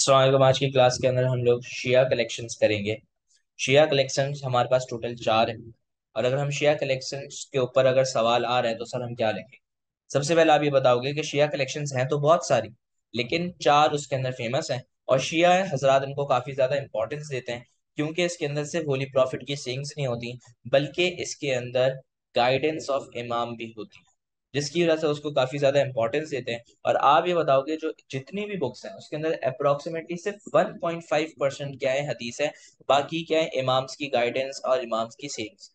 अस्सलाम। आज की क्लास के अंदर हम लोग शिया कलेक्शंस करेंगे। शिया कलेक्शंस हमारे पास टोटल चार है। और अगर हम शिया कलेक्शंस के ऊपर अगर सवाल आ रहे हैं तो सर हम क्या लिखें? सबसे पहले आप ये बताओगे कि शिया कलेक्शंस हैं तो बहुत सारी, लेकिन चार उसके अंदर फेमस हैं। और शिया हजरात इनको काफी ज्यादा इंपॉर्टेंस देते हैं, क्योंकि इसके अंदर सिर्फ होली प्रॉफिट की सेइंग्स नहीं होती, बल्कि इसके अंदर गाइडेंस ऑफ इमाम भी होती है, जिसकी वजह से उसको काफी ज्यादा इंपॉर्टेंस देते हैं। और आप ये बताओगे जो जितनी भी बुक्स हैं उसके अंदर अप्रोक्सीमेटली सिर्फ 1.5% क्या है, हदीस है। बाकी क्या है, इमाम्स की गाइडेंस और इमाम्स की सेइंग्स।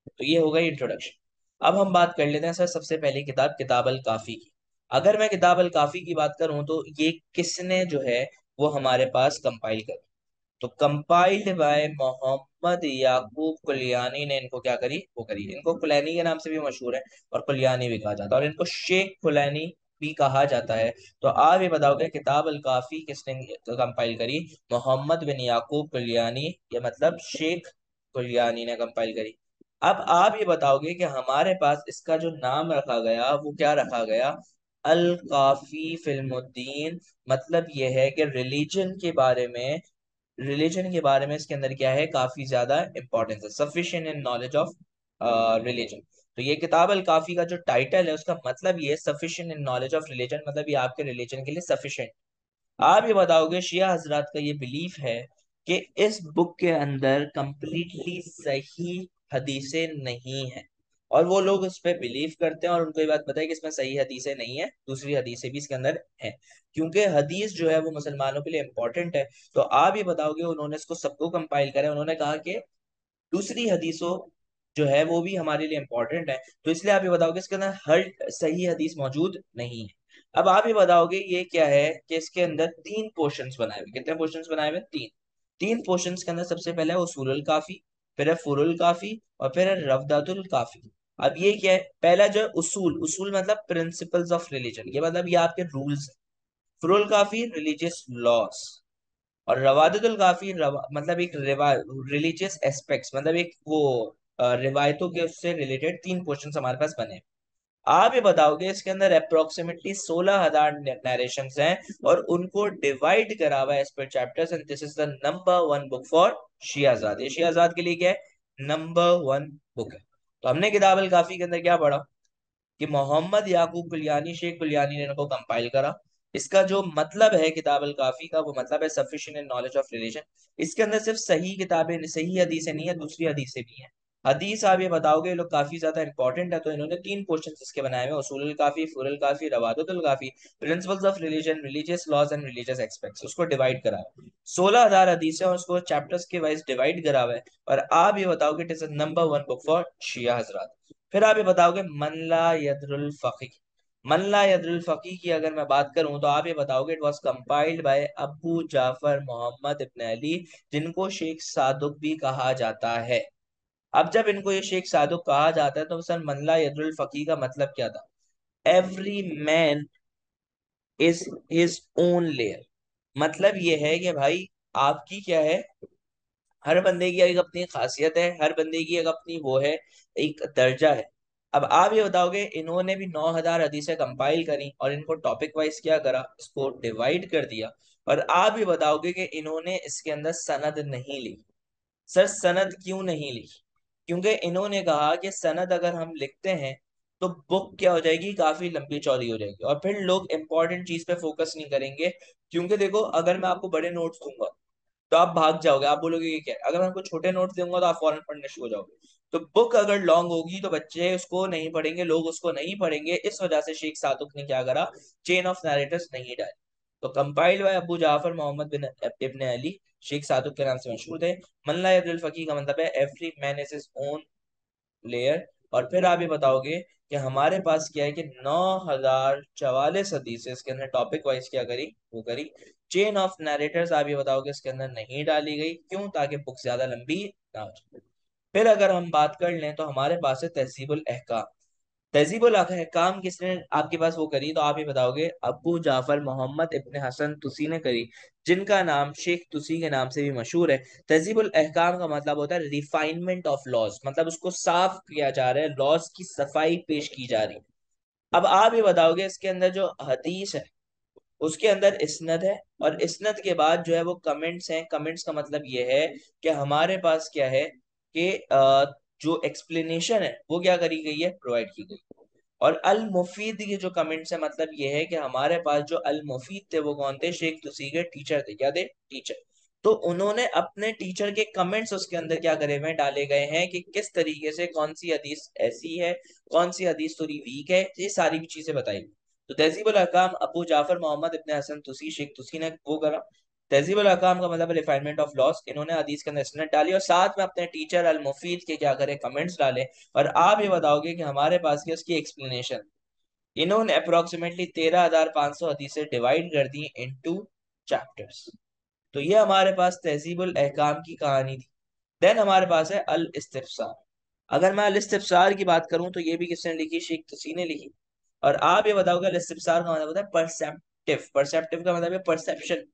तो ये हो गई इंट्रोडक्शन। अब हम बात कर लेते हैं सर सबसे पहली किताब, किताब अल काफी की। अगर मैं किताब अल काफी की बात करूं तो ये किसने जो है वो हमारे पास कंपाइल कर, तो कंपाइल्ड बाय मोहम्मद याकूब कुलियानी ने इनको क्या करी, वो करी। इनको कुलैनी के नाम से भी मशहूर है और कुलियानी भी कहा जाता है, और इनको शेख कुलैनी भी कहा जाता है। तो आप ये बताओगे किताब अल काफी किसने कंपाइल करी? मोहम्मद बिन याकूब कुलियानी, ये मतलब शेख कुलियानी ने कंपाइल करी। अब आप ये बताओगे कि हमारे पास इसका जो नाम रखा गया वो क्या रखा गया? अल काफी फिल्मुद्दीन। मतलब यह है कि रिलीजन के बारे में इसके अंदर क्या है, काफी ज्यादा इंपॉर्टेंस है, sufficient in knowledge of religion. तो ये किताब अल काफी का जो टाइटल है उसका मतलब ये sufficient in knowledge of religion, मतलब ये आपके रिलीजन के लिए सफिशिएंट। आप ये बताओगे शिया हजरात का ये बिलीफ है कि इस बुक के अंदर कंप्लीटली सही हदीसें नहीं है, और वो लोग उस पर बिलीव करते हैं, और उनको ये बात पता है कि इसमें सही हदीसें नहीं है, दूसरी हदीसें भी इसके अंदर है, क्योंकि हदीस जो है वो मुसलमानों के लिए इंपॉर्टेंट है। तो आप ये बताओगे उन्होंने इसको सबको कंपाइल करा है, उन्होंने कहा कि दूसरी हदीसों जो है वो भी हमारे लिए इंपॉर्टेंट है, तो इसलिए आप ये बताओगे इसके अंदर हर सही हदीस मौजूद नहीं है। अब आप ये बताओगे ये क्या है कि इसके अंदर तीन पोर्शंस बनाए हुए, कितने पोर्शंस बनाए हुए? तीन। तीन पोर्शंस के अंदर सबसे पहले है उसूलुल काफी, फिर है फुरुल काफी, और फिर है रवदातुल काफी। अब ये क्या है? पहला जो है उसूल, उसूल मतलब प्रिंसिपल्स ऑफ रिलीजन, ये मतलब ये आपके रूल्स। फुरुल काफी रिलीजियस लॉस, और रवादतुल काफी मतलब एक रिलीजियस एस्पेक्ट्स, मतलब एक वो रिवायतों के उससे रिलेटेड तीन क्वेश्चन हमारे पास बने। आप ये बताओगे इसके अंदर अप्रोक्सीमेटली 16,000 नरेशन हैं, और उनको डिवाइड करा हुआ है as per chapters, and this is the number one book for शियाजाद। ये शियाजाद के लिए क्या है? नंबर वन बुक है। तो हमने किताब अल काफी के अंदर क्या पढ़ा कि मोहम्मद याकूब कुलियानी, शेख कुलियानी ने इनको कंपाइल करा। इसका जो मतलब है किताब अल काफी का, वो मतलब है sufficient in knowledge of religion. इसके अंदर सिर्फ सही किताबें, सही हदीसें नहीं है, दूसरी हदीसें भी हैं। हदीस आप ये बताओगे ये लोग काफी ज्यादा इंपॉर्टेंट है, तो इन्होंने तीन क्वेश्चन इसके बनाए हुए, उसूलुल काफी, फुरुल काफी, रवादतुल काफी, principles of religion, religious laws and religious aspects, उसको डिवाइड करा है। 16,000 हदीसें और उसको चैप्टर्स के वाइज डिवाइड करा हुआ है। और आप ये बताओगे it is number one book for Shia हजरात। फिर आप ये बताओगे मल्ला यदरुल फकी। मल्ला यदरुल फकी की अगर मैं बात करूं तो आप ये बताओगे it was compiled by Abu Jafar Muhammad ibn Ali, जिनको शेख सादुक भी कहा जाता है। अब जब इनको ये शेख सादुक कहा जाता है तो सर मल्ला यदरुल फकी का मतलब क्या था? Every man is his own layer. मतलब ये है कि भाई आपकी क्या है, हर बंदे की एक अपनी खासियत है, हर बंदे की एक अपनी वो है, एक दर्जा है। अब आप ये बताओगे इन्होंने भी 9,000 हदीसें कंपाइल करी और इनको टॉपिक वाइज क्या करा, इसको डिवाइड कर दिया। और आप ये बताओगे कि इन्होंने इसके अंदर सनद नहीं ली। सर सनद क्यों नहीं ली? क्योंकि इन्होंने कहा कि सनद अगर हम लिखते हैं तो बुक क्या हो जाएगी, काफी लंबी चौड़ी हो जाएगी, और फिर लोग इंपॉर्टेंट चीज पे फोकस नहीं करेंगे। क्योंकि देखो अगर मैं आपको बड़े नोट्स दूंगा तो आप भाग जाओगे, आप बोलोगे ये क्या है। अगर मैं आपको छोटे नोट्स दूंगा तो आप फौरन पढ़ने शुरू हो जाओगे। तो बुक अगर लॉन्ग होगी तो बच्चे उसको नहीं पढ़ेंगे, लोग उसको नहीं पढ़ेंगे, इस वजह से शेख सादुक ने क्या करा, चेन ऑफ नैरेटर्स नहीं डाली। तो compiled by Abu Jafar Mohammad बिन इब्न अली, शेख सादुक के नाम से मशहूर थे। मल्ला अब्दुल फकी का मतलब है every man is his own layer. और फिर आप ये बताओगे कि हमारे पास क्या है कि 9,044 हदीस इसके अंदर टॉपिक वाइज क्या करी, वो करी। चेन ऑफ नैरेटर्स आप ये बताओगे इसके अंदर नहीं डाली गई, क्यों? ताकि बुक ज्यादा लंबी ना हो जाए। फिर अगर हम बात कर लें तो हमारे पास है तहजीबुल अहकाम। तहजीबुल अहकाम किसने आपके पास वो करी, तो आप ये बताओगे अबू जाफर मोहम्मद इब्न हसन तुसी ने करी, जिनका नाम शेख तुसी के नाम से भी मशहूर है। तहजीबुल अहकाम का मतलब होता है रिफाइनमेंट ऑफ लॉज, मतलब उसको साफ किया जा रहा है, लॉज की सफाई पेश की जा रही है। अब आप ये बताओगे इसके अंदर जो हदीस है उसके अंदर इसनद है, और इसनद के बाद जो है वो कमेंट्स हैं। कमेंट्स का मतलब ये है कि हमारे पास क्या है कि जो एक्सप्लेनेशन है वो क्या करी गई है, प्रोवाइड की गई। और अल मुफीद के जो कमेंट्स है, मतलब ये है कि हमारे पास जो अल मुफीद थे वो कौन थे, शेख तुसी के टीचर थे। क्या थे, टीचर। तो उन्होंने अपने टीचर के कमेंट्स उसके अंदर क्या करे हुए हैं, डाले गए हैं कि किस तरीके से कौन सी हदीस ऐसी है, कौन सी हदीस थोड़ी वीक है, ये सारी भी चीजें बताई। तो तहजीबुल अहकाम अबू जाफर मोहम्मद इब्ने हसन तुसी, शेख तुसी ने वो करा। तहजीबुल अहकाम का मतलब रिफाइनमेंट ऑफ लॉस, इन्होंने हदीस के अंदर इसनद डाली और साथ में अपने टीचर अल मुफीद के क्या करे, कमेंट्स डाले। और आप ये बताओगे कि हमारे पास क्या उसकी एक्सप्लेनेशन। इन्होंने अप्रोक्सीमेटली 13,500 हदीसें डिवाइड कर दी इनटू चैप्टर्स। तो ये हमारे पास तहजीबुल अहकाम की कहानी थी। देन हमारे पास है अल इस्तिफ्सार। अगर मैं अल इस्तिफ्सार की बात करूं तो ये भी किसने लिखी, शेख तुसी ने लिखी। और आप ये बताओगे अल इस्तिफ्सार का मतलब होता है परसेप्टिव। परसेप्टिव का मतलब है परसेप्शन,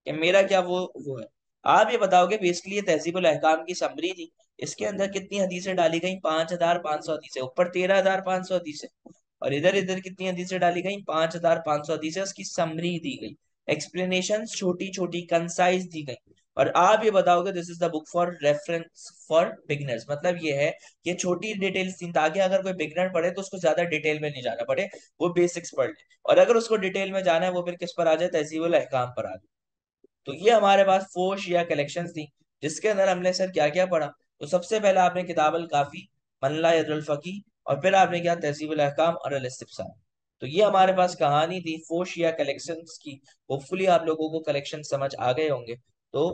कि मेरा क्या वो है। आप ये बताओगे बेसिकली ये तहजीबुल अहकाम की समरी थी। इसके अंदर कितनी हदीसें डाली गई, 5,500 हदीसें, ऊपर 13,500 हदीसें। और इधर इधर कितनी हदीसें डाली गई, 5,500 हदीसें, उसकी समरी दी गई, एक्सप्लेनेशन छोटी छोटी कंसाइज दी गई। और आप ये बताओगे this is the book for reference for beginners, मतलब ये है कि छोटी डिटेल्स थी ताकि अगर कोई बिगनर पढ़े तो उसको ज्यादा डिटेल में नहीं जाना पड़े, वो बेसिक्स पढ़ ले। और अगर उसको डिटेल में जाना है वो फिर किस पर आ जाए, तहजीबुल अहकाम पर आ जाए। तो ये हमारे पास फोर शिया कलेक्शंस थी, जिसके अंदर हमने सर क्या क्या पढ़ा। तो सबसे पहले आपने किताब अल काफी, मल्ला यदुल फकी, और फिर आपने क्या, तहजीबुल अहकाम और अल इस्तिफ्सार। तो ये हमारे पास कहानी थी फोर शिया कलेक्शंस की। होपफुली आप लोगों को कलेक्शन समझ आ गए होंगे। तो